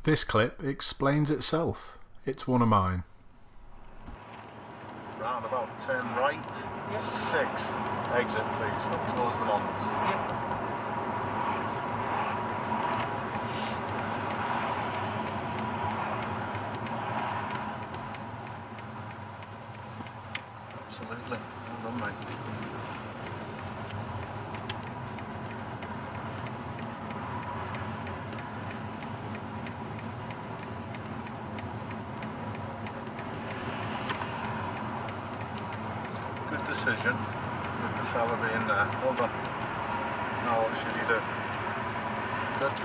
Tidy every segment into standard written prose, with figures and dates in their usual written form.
This clip explains itself. It's one of mine. Round about, turn right, yep. 6th exit please, up towards the Monmouth. Yep. Absolutely, well done mate. Good decision with the fella being there. Well done. Now what should you do? Good.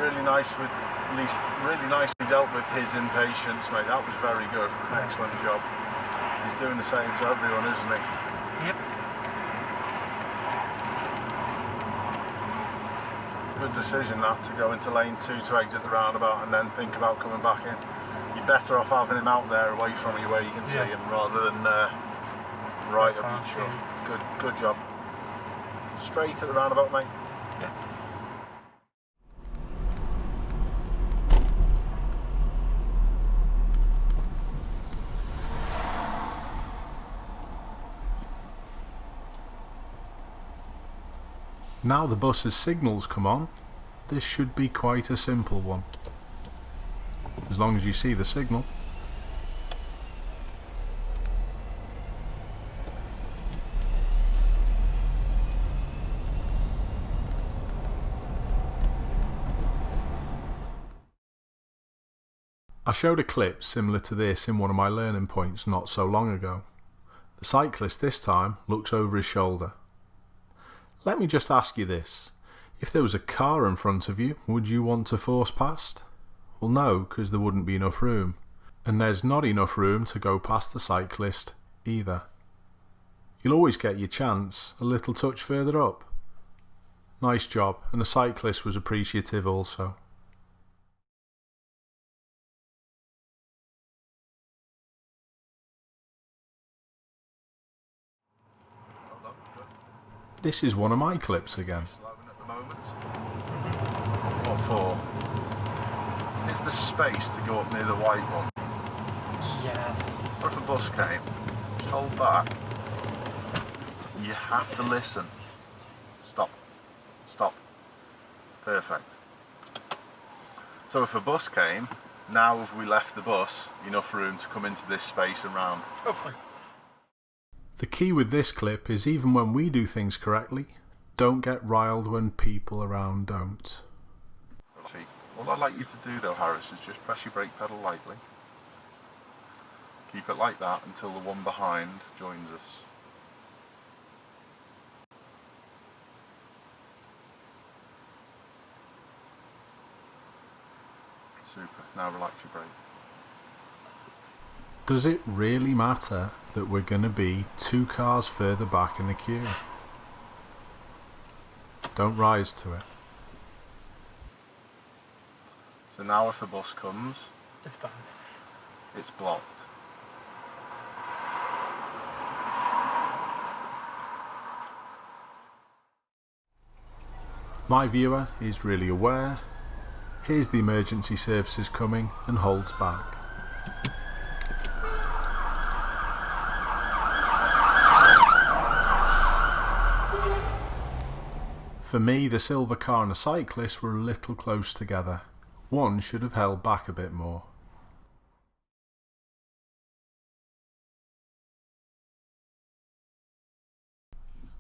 Really nice with really nicely dealt with his impatience, mate. That was very good. Excellent job. He's doing the same to everyone, isn't he? Yep. Good decision that, to go into lane 2 to exit the roundabout and then think about coming back in. You're better off having him out there away from you where you can see him rather than right up your truck. Good job. Straight at the roundabout, mate. Yeah. Now the bus's signals come on, this should be quite a simple one. As long as you see the signal. I showed a clip similar to this in one of my learning points not so long ago. The cyclist this time looks over his shoulder. Let me just ask you this. If there was a car in front of you, would you want to force past? Well no, because there wouldn't be enough room. And there's not enough room to go past the cyclist either. You'll always get your chance a little touch further up. Nice job, and the cyclist was appreciative also. This is one of my clips again. At the moment. What for? Is there space to go up near the white one? Yes. What if a bus came? Just hold back. You have to listen. Stop. Stop. Perfect. So if a bus came, now have we left the bus enough room to come into this space and round? Hopefully. The key with this clip is even when we do things correctly, don't get riled when people around don't. See, all I'd like you to do though, Harris, is just press your brake pedal lightly. Keep it like that until the one behind joins us. Super, now relax your brake. Does it really matter that we're going to be 2 cars further back in the queue? Don't rise to it. So now if a bus comes, It's banned. it's blocked. My viewer is really aware. Here's the emergency services coming and holds back. For me, the silver car and the cyclist were a little close together. One should have held back a bit more.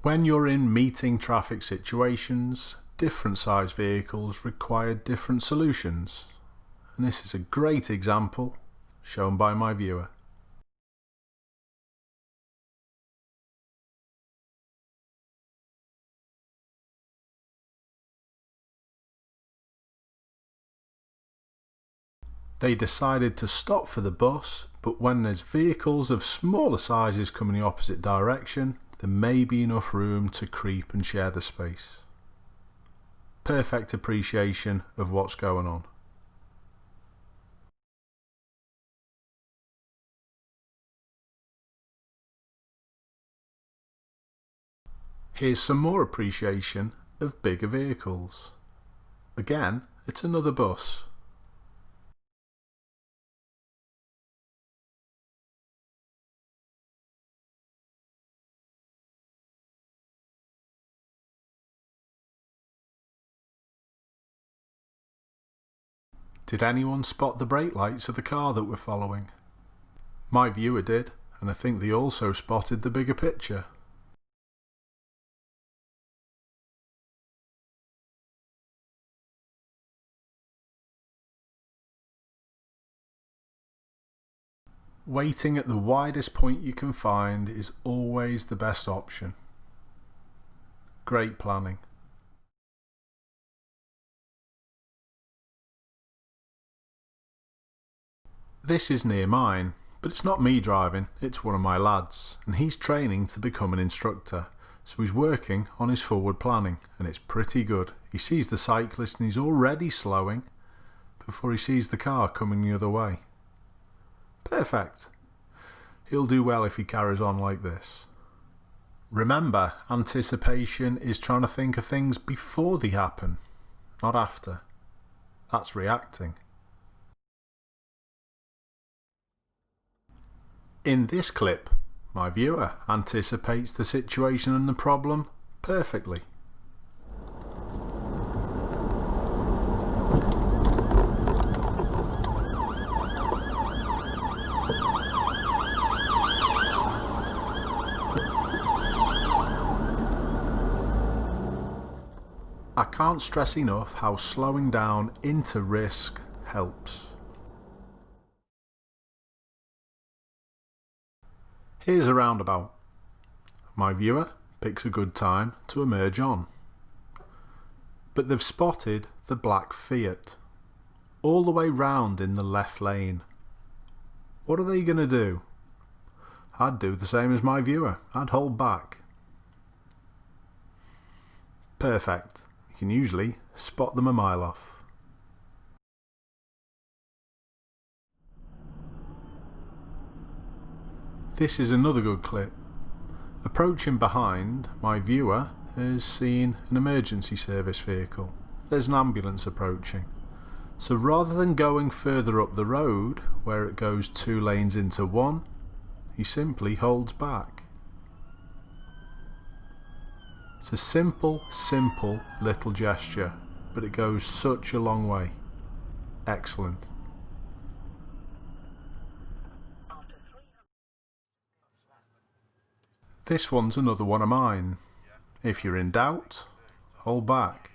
When you're in meeting traffic situations, different size vehicles require different solutions. And this is a great example shown by my viewer. They decided to stop for the bus, but when there's vehicles of smaller sizes coming the opposite direction, there may be enough room to creep and share the space. Perfect appreciation of what's going on. Here's some more appreciation of bigger vehicles. Again, it's another bus. Did anyone spot the brake lights of the car that we're following? My viewer did, and I think they also spotted the bigger picture. Waiting at the widest point you can find is always the best option. Great planning. This is near mine, but it's not me driving, it's one of my lads, and he's training to become an instructor, so he's working on his forward planning, and it's pretty good. He sees the cyclist and he's already slowing before he sees the car coming the other way. Perfect. He'll do well if he carries on like this. Remember, anticipation is trying to think of things before they happen, not after. That's reacting. In this clip, my viewer anticipates the situation and the problem perfectly. I can't stress enough how slowing down into risk helps. Here's a roundabout. My viewer picks a good time to emerge on. But they've spotted the black Fiat, all the way round in the left lane. What are they going to do? I'd do the same as my viewer. I'd hold back. Perfect. You can usually spot them a mile off. This is another good clip. Approaching behind, my viewer has seen an emergency service vehicle. There's an ambulance approaching. So rather than going further up the road, where it goes 2 lanes into one, he simply holds back. It's a simple little gesture, but it goes such a long way. Excellent. This one's another one of mine. If you're in doubt, hold back.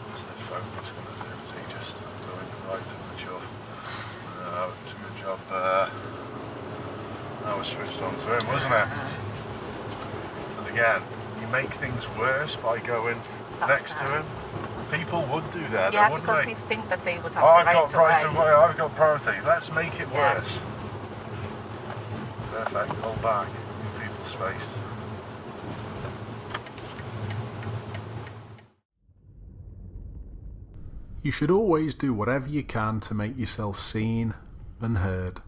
What's the focus going to do? Is he just going right in the chuff? No, it's a good job. That was switched on to him, wasn't it? And again, you make things worse by going next to him. People would do that, yeah, wouldn't because they? they think that they would have I've the got right right away. away, I've got priority. Let's make it Yeah. worse. Perfect, hold back, give people space. You should always do whatever you can to make yourself seen and heard.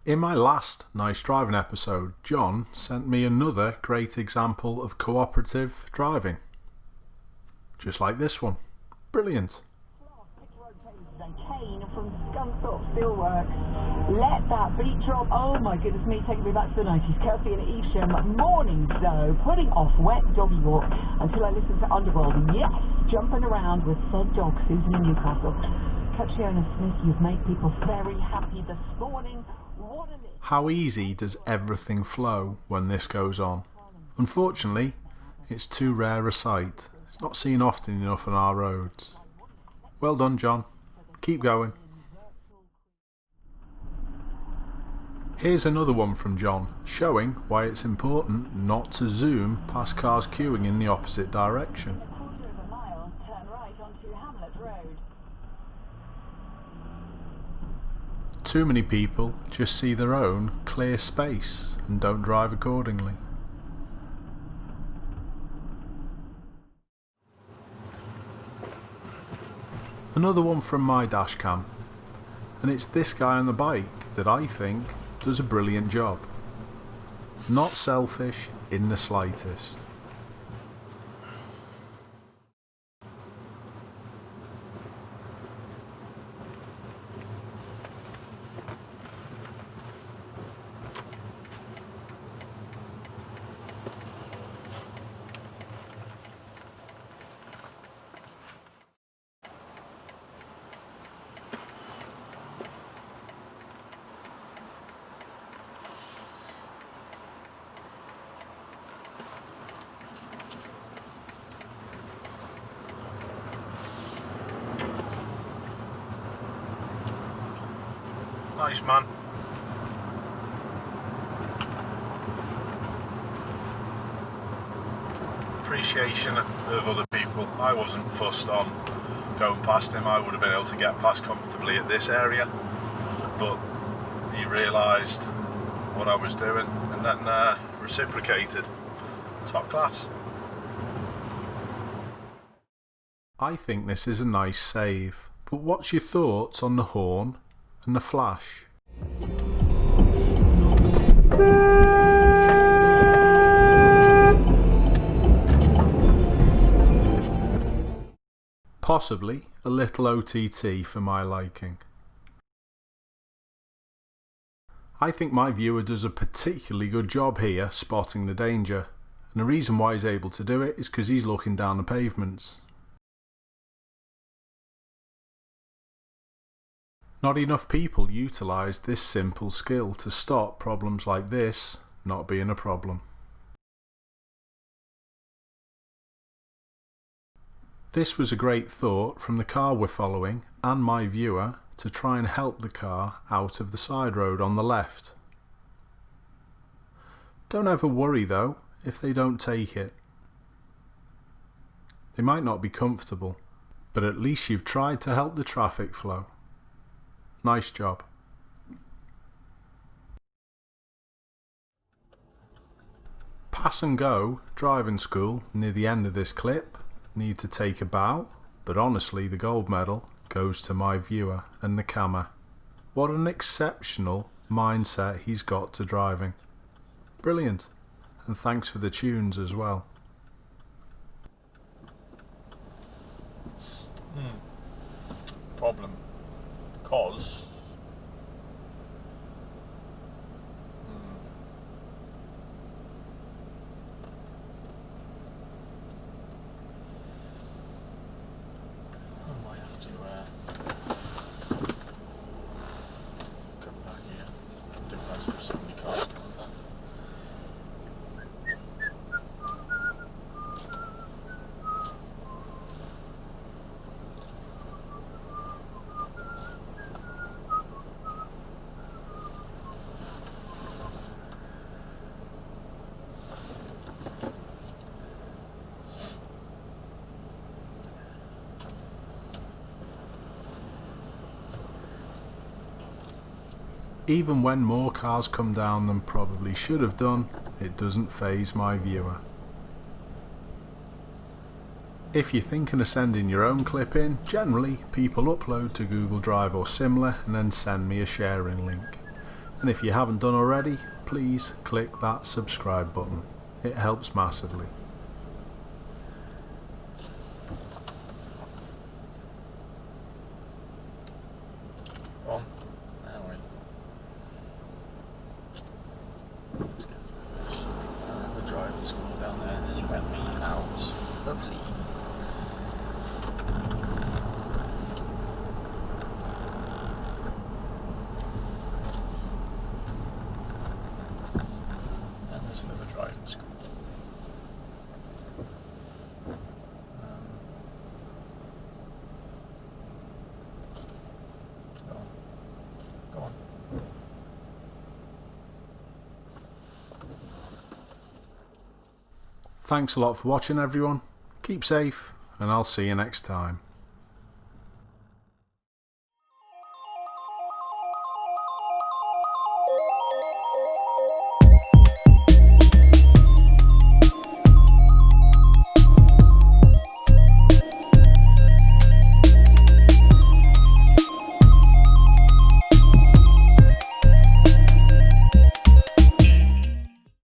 In my last Nice Driving episode, John sent me another great example of cooperative driving. Just like this one. Brilliant. Cane from Scunthorpe Steelworks. Let that beat drop. Oh my goodness me, taking me back to the 90s. Kirsty and Evesham, morning though, putting off wet doggy walk until I listen to Underworld. Yes, jumping around with said dog, Susan in Newcastle. Coach Fiona Smith, you've made people very happy this morning. What a list. How easy does everything flow when this goes on? Unfortunately, it's too rare a sight. It's not seen often enough on our roads. Well done, John. Keep going. Here's another one from John, showing why it's important not to zoom past cars queuing in the opposite direction. Quarter of a mile, turn right onto Hamlet Road. Too many people just see their own clear space and don't drive accordingly. Another one from my dashcam, and it's this guy on the bike that I think does a brilliant job. Not selfish in the slightest. Nice, man. Appreciation of other people. I wasn't fussed on going past him. I would have been able to get past comfortably at this area, but he realised what I was doing and then reciprocated. Top class. I think this is a nice save, but what's your thoughts on the horn and the flash? Possibly a little OTT for my liking. I think my viewer does a particularly good job here spotting the danger, and the reason why he's able to do it is because he's looking down the pavements. Not enough people utilise this simple skill to stop problems like this not being a problem. This was a great thought from the car we're following and my viewer to try and help the car out of the side road on the left. Don't ever worry though if they don't take it. They might not be comfortable, but at least you've tried to help the traffic flow. Nice job. Pass and go driving school near the end of this clip need to take a bow, but honestly the gold medal goes to my viewer and the camera. What an exceptional mindset he's got to driving. Brilliant, and thanks for the tunes as well. Problem. Because I might have to come back here. I didn't realise there were so many cars coming back. Even when more cars come down than probably should have done, it doesn't faze my viewer. If you're thinking of sending your own clip in, generally people upload to Google Drive or similar and then send me a sharing link. And if you haven't done already, please click that subscribe button. It helps massively. On. Now we. Let's get through this. The driving school down there has wet me out. Lovely. And there's another driving school. Go on. Thanks a lot for watching everyone. Keep safe and I'll see you next time.